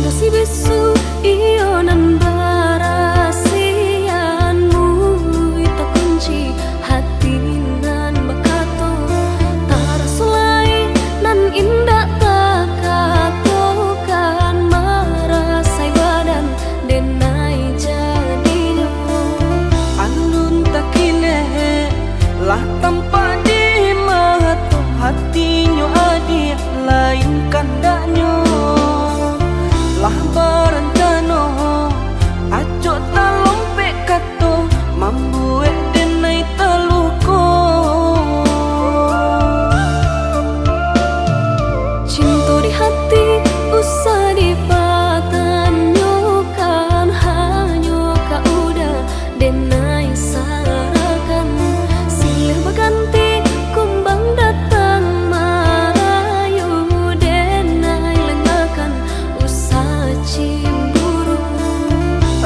si bisu iyo nan barasianmu ita kunci hati nan bakato tarasulai nan indah takatokan marasai badan denai jadinya alun takile lah tanpa di mata hatinya adik lain kandaknya lah berencana aco talompe kato mambuek denai teluko cinta di hati usah dipatanyokan hanya ka udah denai sarakan silih berganti kumbang datang marayu denai lengakan usah cemburu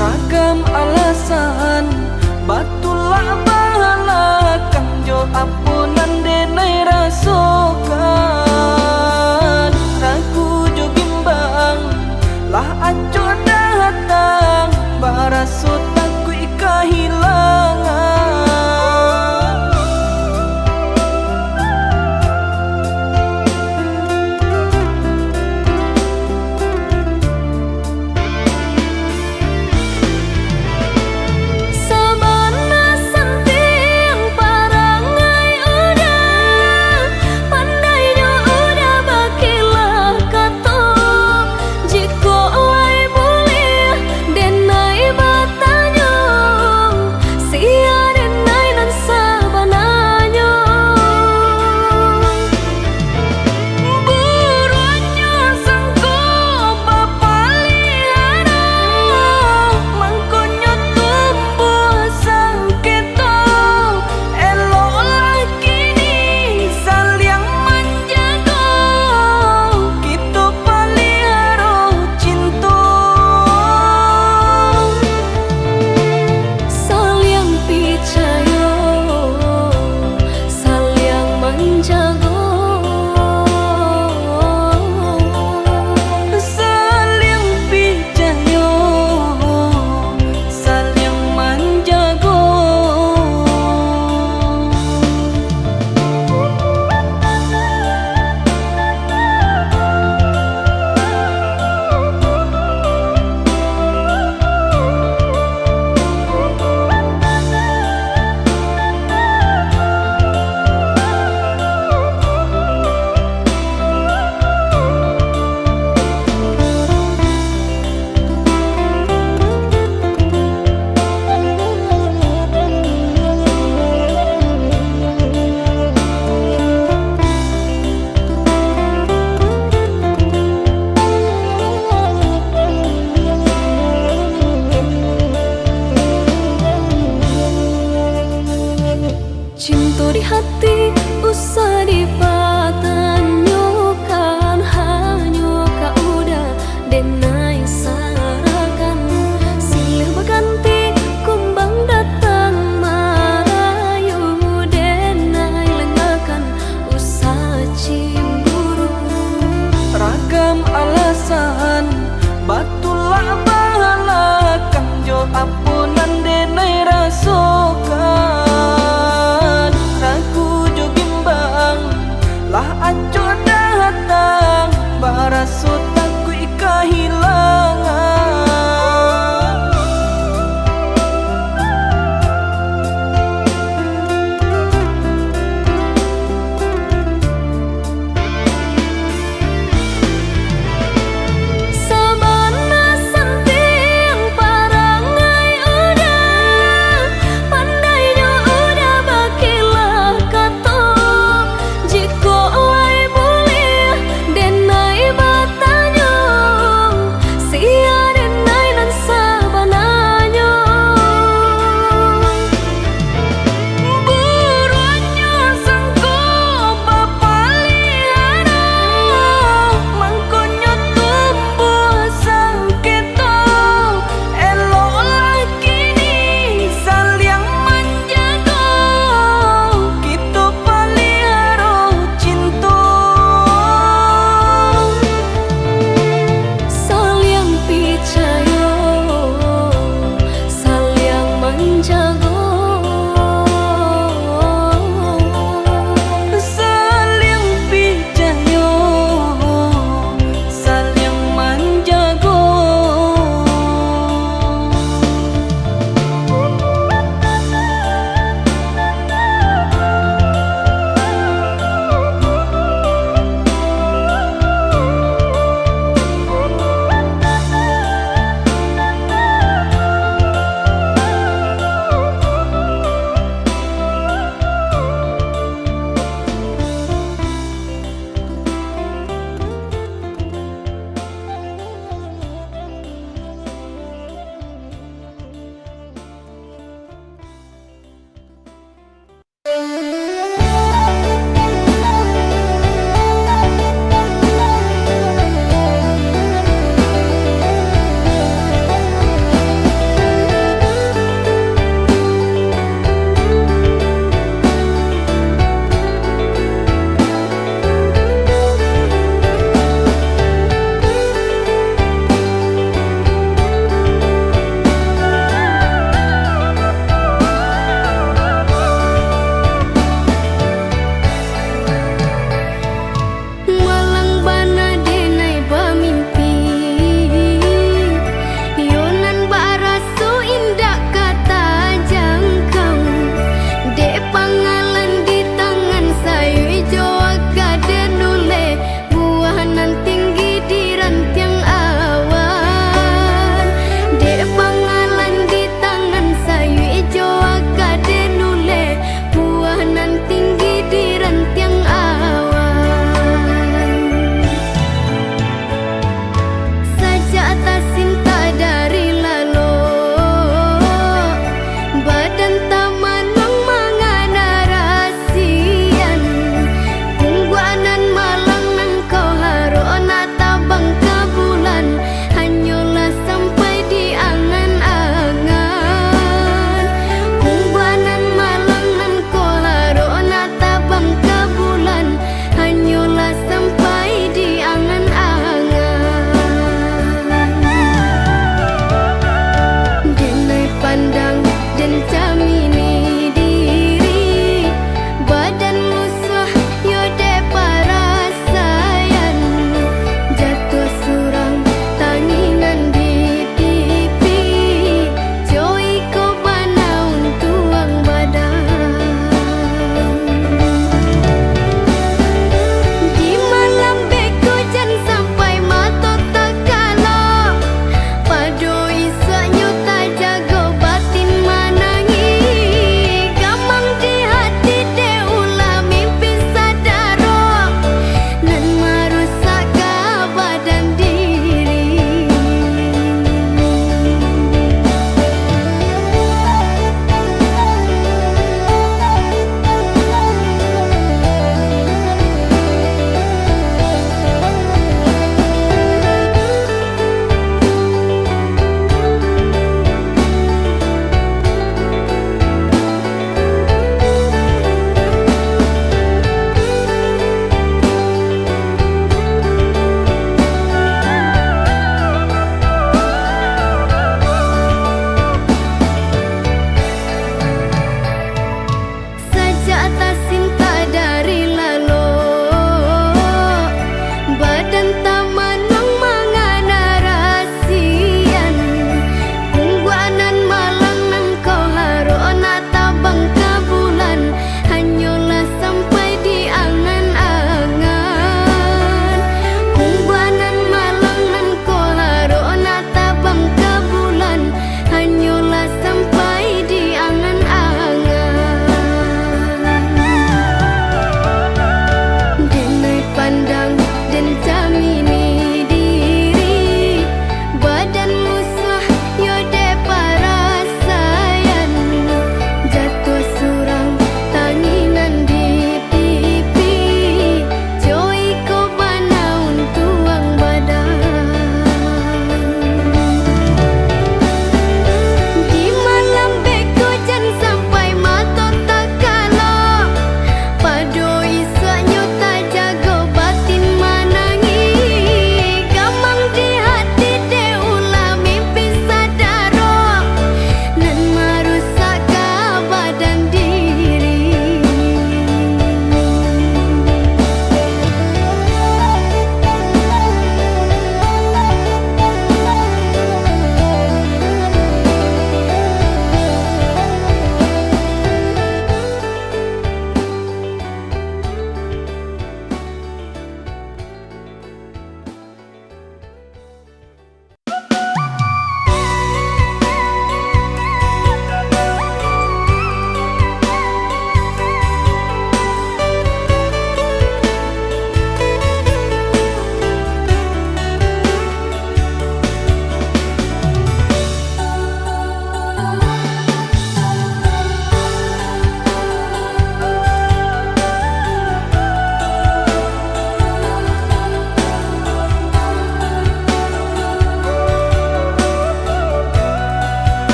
ragam alasan batulah balakang jo apunan denai rasokan ragu jo bimbang lah aco datang barasut aku kehilangan sabana santiang parangai udah pandainya udah bakilah kato jiko lai boleh denai batanya sia denai nan sabananya burunya sangko papalihara mangkonyo tumbuh sangketo elok lagi ni saling menjaga kita palihara cinta saling picayo saling menjaga saling picayo saling menjaga cinta di hati usah dipatanyokan hanya ka udah denai sarakan silih berganti kumbang datang marayu denai lengakan usah cemburu ragam alasan batulah balakang jo apunan denai rasokan ragu jo bimbang lah aco datang barasut aku kehilangan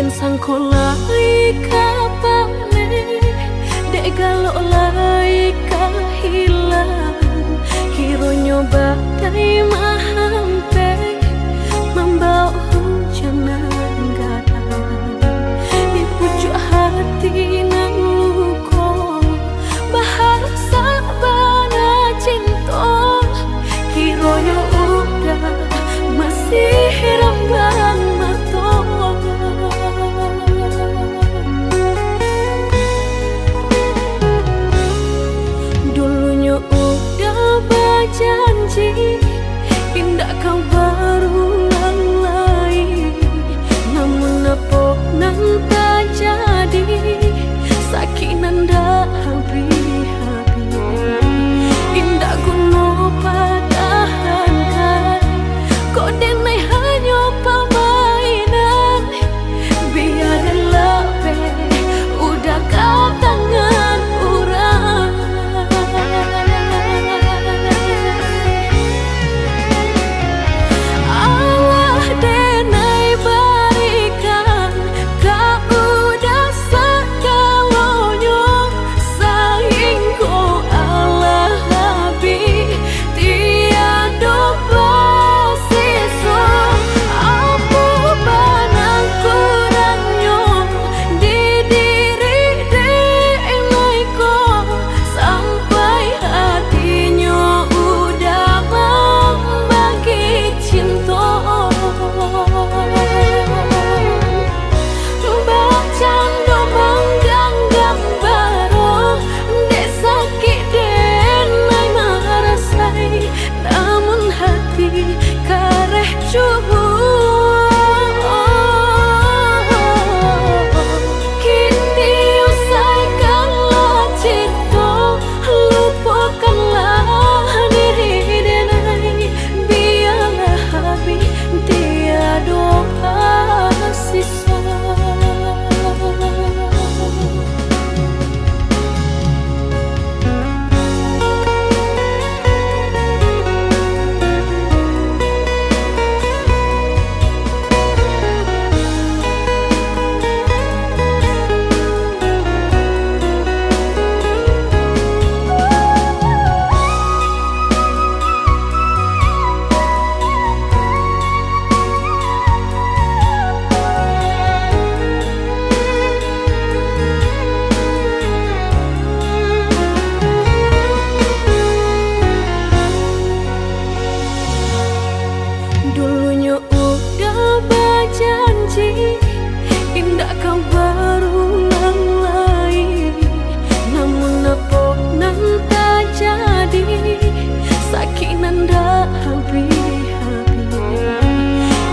den sangko lai kapane dek galok lai kahilang hiro nyoba dai mahampe membawa hujan gadang di pucuk hati nan luko bahasa bana cinta hiro yo udah masih rambang mato dulunya udah berjanji indah kau berulang lagi namun apa nan tak jadi sakit nan dah habis-habis indah kuno padahankan kok denai hanya permainan biarlah be udah kau tangan orang Allah denai berikan kau udah segalanya sayang kau Allah habis tiada bersisa apa banang kurangnya di diri denai kau sampai hatinya udah membagi cinta bacando manggang gambar dek sakit denai marasai namun hati kareh cubu kini usaikanlah cinta lupakanlah diri denai biarlah habis tiada sisa dulunya udah berjanji indah kau berulang lagi namun apa nan tak jadi sakit nan dah habis-habis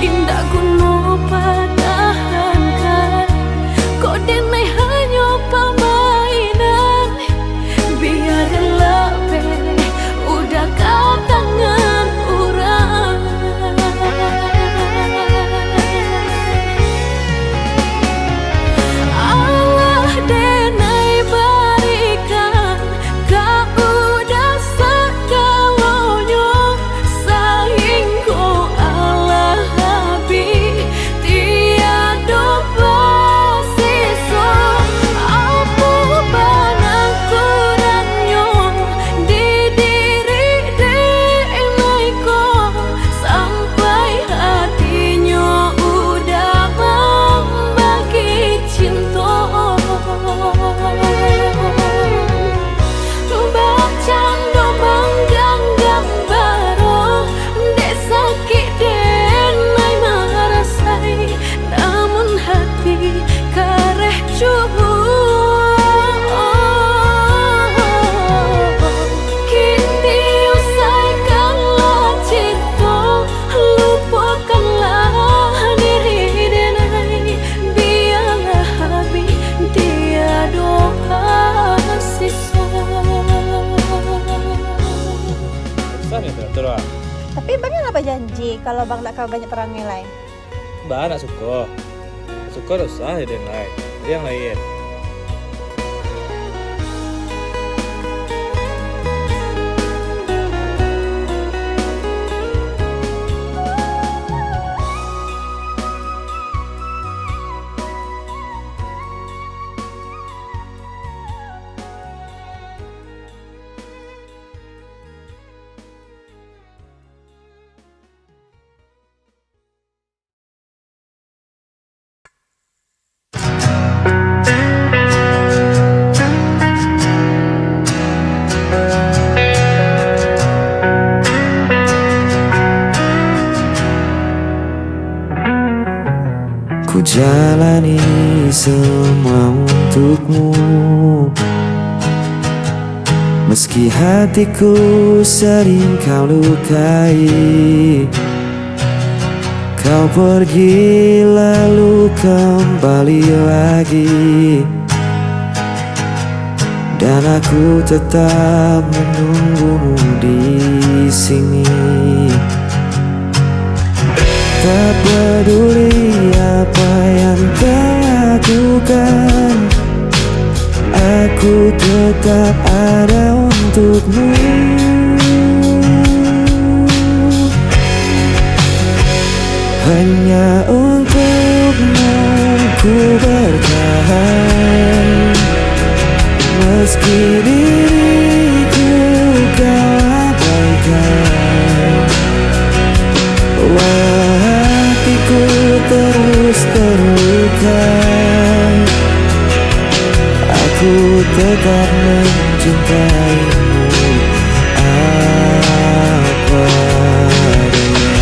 indah kuno padahankan kok denai hanya permainan biarlah be udah kau tangan orang Allah denai berikan kau udah segalanya sayang kau Allah habis tiada bersisa apa banang kurangnya di diri denai kau sampai hatinya udah membagi cinta bacando manggang gambar dek sakit denai marasai namun hati kareh cubu kini usaikanlah cinta lupakanlah diri denai biarlah habis tiada sisa Susah nih teratur ah. Tapi bang apa janji kalau bang nak kau banyak perang nilai? Mbak nak suka. Suka dosa ya dan lain. Dia yang lain. Ku jalani semua untukmu, meski hatiku sering kau lukai. Kau pergi lalu kembali lagi, dan aku tetap menunggumu di sini. Tak peduli apa yang kau lakukan, aku tetap ada untukmu. Hanya untukmu ku bertahan, meski diriku kau abaikan. Walau hatiku terus terluka, aku tetap mencintaimu apa adanya.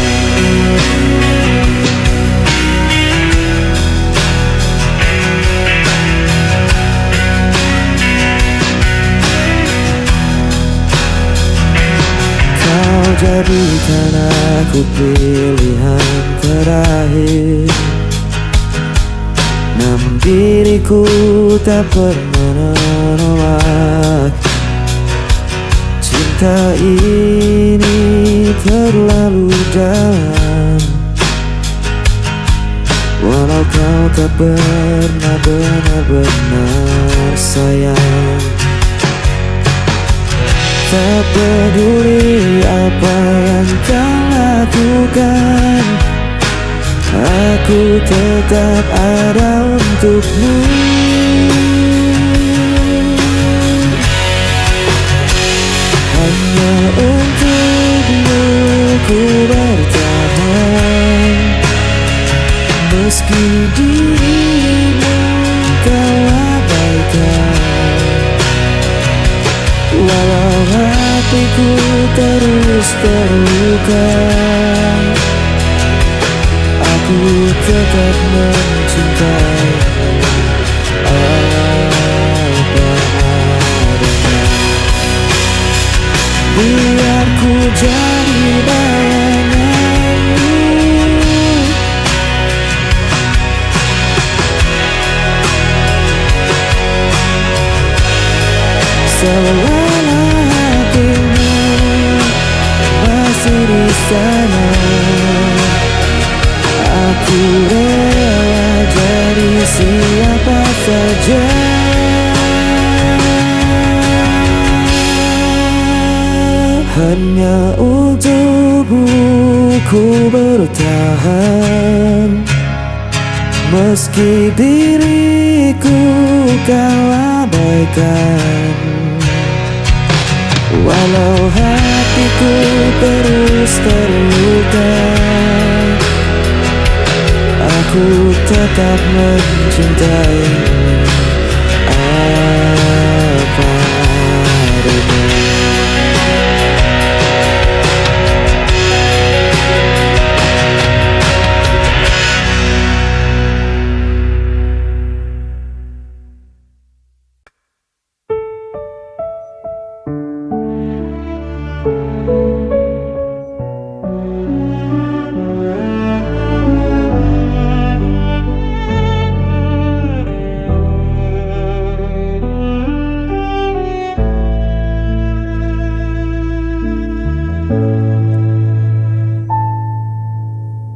Kau jadikan aku pilihan terakhir, namun diriku tak pernah menolak. Cinta ini terlalu dalam, walau kau tak pernah benar-benar sayang. Tak peduli apa yang kau lakukan, aku tetap ada untukmu. Hanya untukmu ku bertahan, meski dirimu kau abaikan. Walau hatiku terus terluka, aku tetap mencintaimu apa adanya. Biar ku jadi bayanganmu, selama hatimu masih di sana, aku rela jadi siapa saja. Hanya untukmu ku bertahan, meski diriku kau abaikan. Walau hatiku terus terluka, aku tetap mencintaimu apa adanya.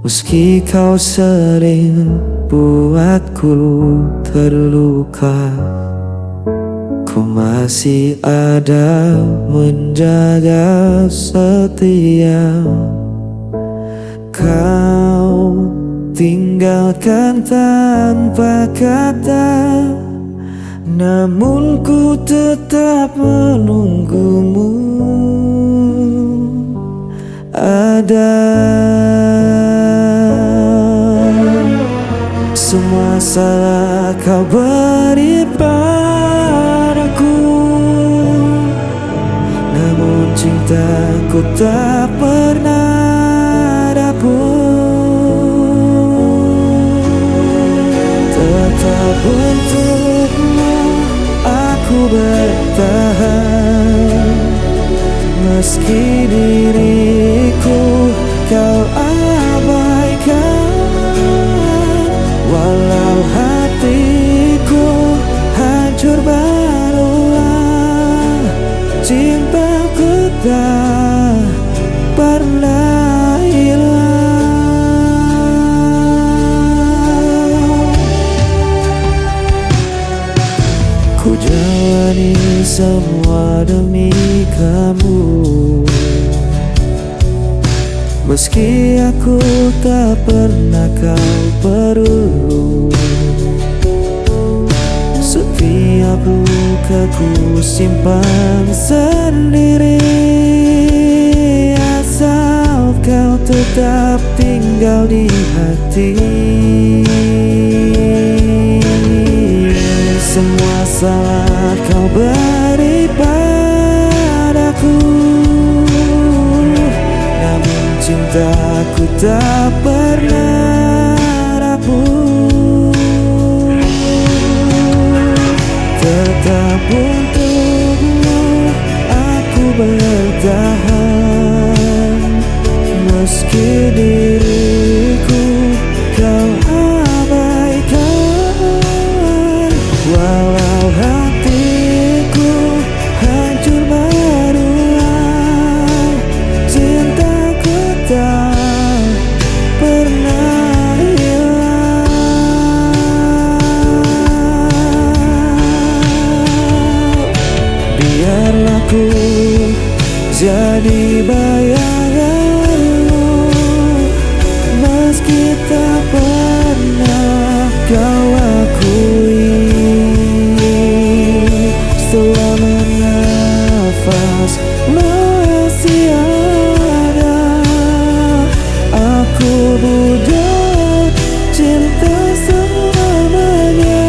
Meski kau sering buatku terluka, ku masih ada menjaga setia. Kau tinggalkan tanpa kata, namun ku tetap menunggumu. Ada semua salah kau beri padaku, namun cintaku tak pernah dapur. Meski diriku kau abaikan, walau hatiku hancur berulang, cintaku tak pernah hilang. Ku jalani semua demi kamu, meski aku tak pernah kau perlu. Setiap luka ku simpan sendiri, asal kau tetap tinggal di hati. Semua salah kau beri padaku, namun cintaku tak pernah rapuh. Tetap untukmu aku bertahan, meski diriku kau abaikan, walau hatiku hancur berulang, cintaku tak pernah hilang. Biarlah ku jadi bayanganmu, meski tak pernah kau akui. Selama nafas masih ada, aku budak cinta selamanya.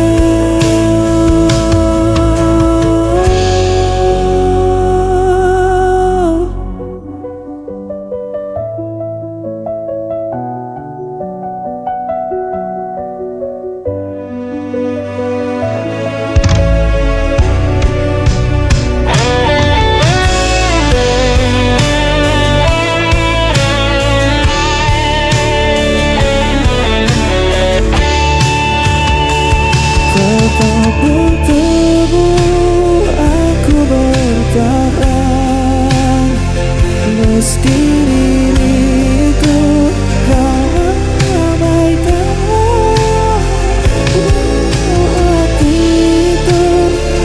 Tetap untukmu aku bertahan, meski diriku kau abaikan, hati itu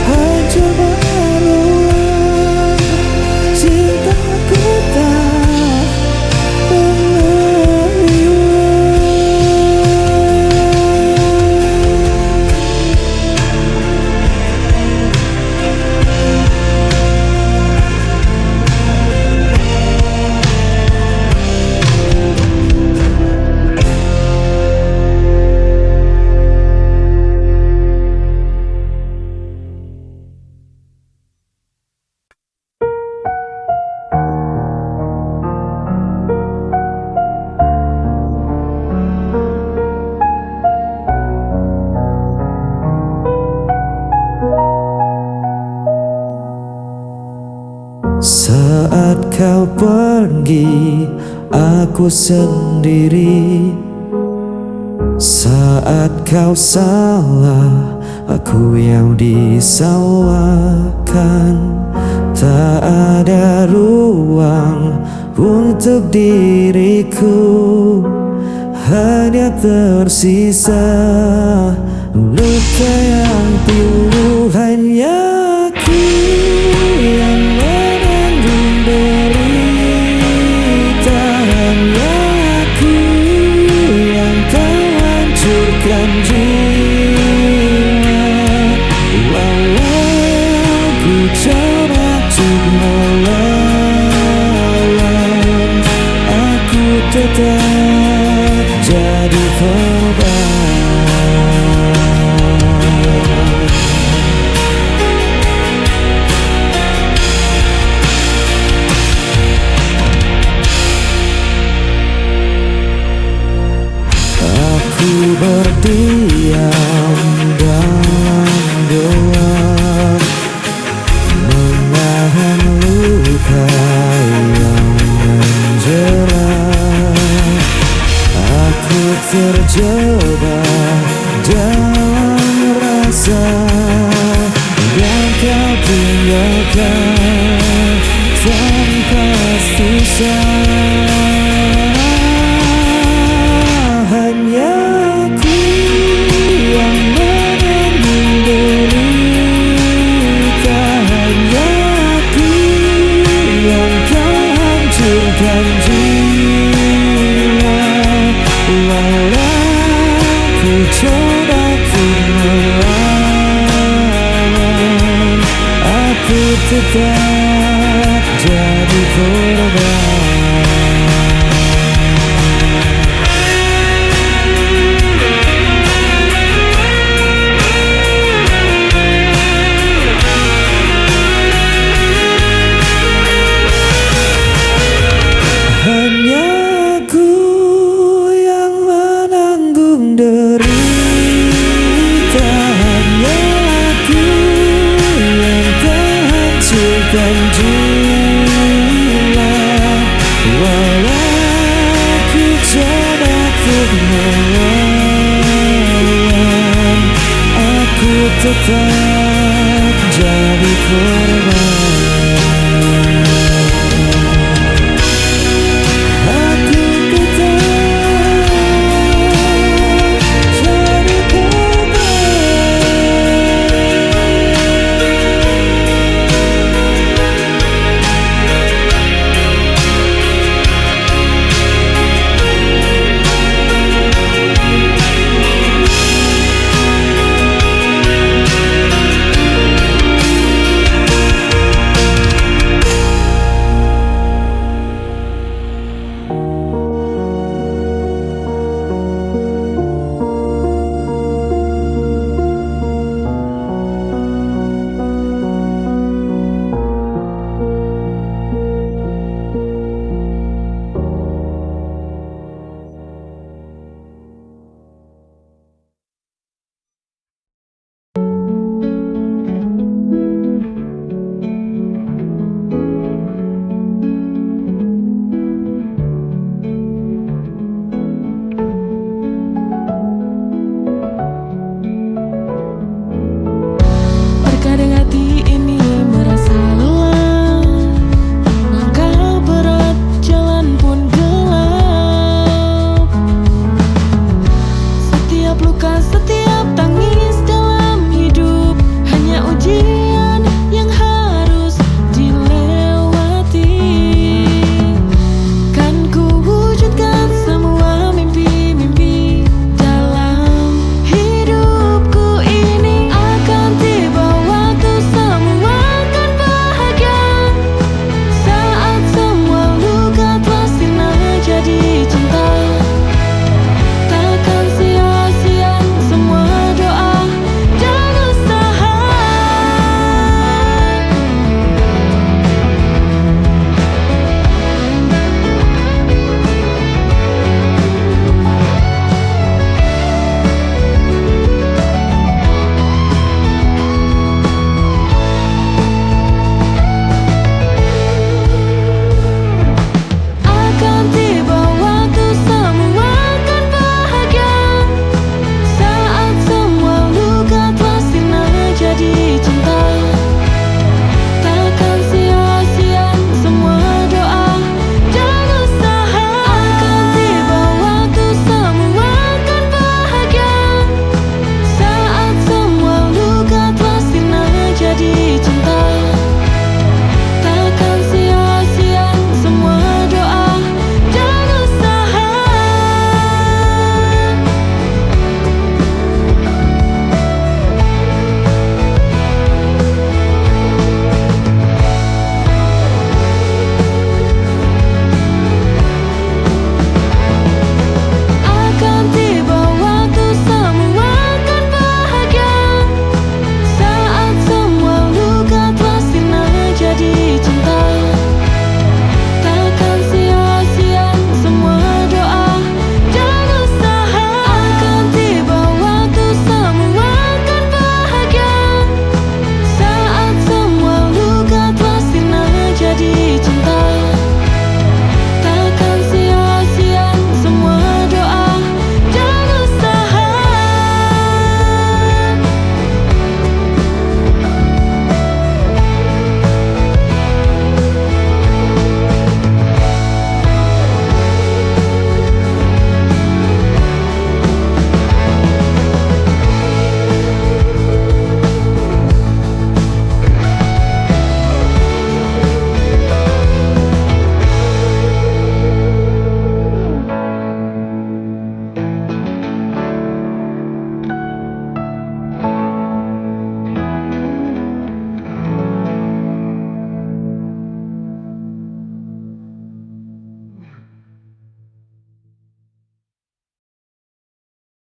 hancur berulang, cintaku tak pernah hilang. Saat kau pergi, aku sendiri. Saat kau salah, aku yang disalahkan. Tak ada ruang untuk diriku, hanya tersisa luka yang pilu. Hanya aku yang menanggung derita, hanya aku yang kau hancurkan jiwa. Walau ku coba untuk melawan, aku tetap jadi korban. Aku berdiam dalam gelap, menahan luka tinggalkan tanpa sisa. Hanya aku yang menanggung derita, hanya aku yang kau hancurkan jiwa. Walau ku coba untuk melawan, aku tetap jadi korban. Hanya aku yang menanggung derita, hanya aku yang terhancurkan jiwa. Walau ku coba untuk melawan, aku tetap jadi korban. Terkadang hati ini merasa lelah, langkah berat, jalan pun gelap. Setiap luka, setiap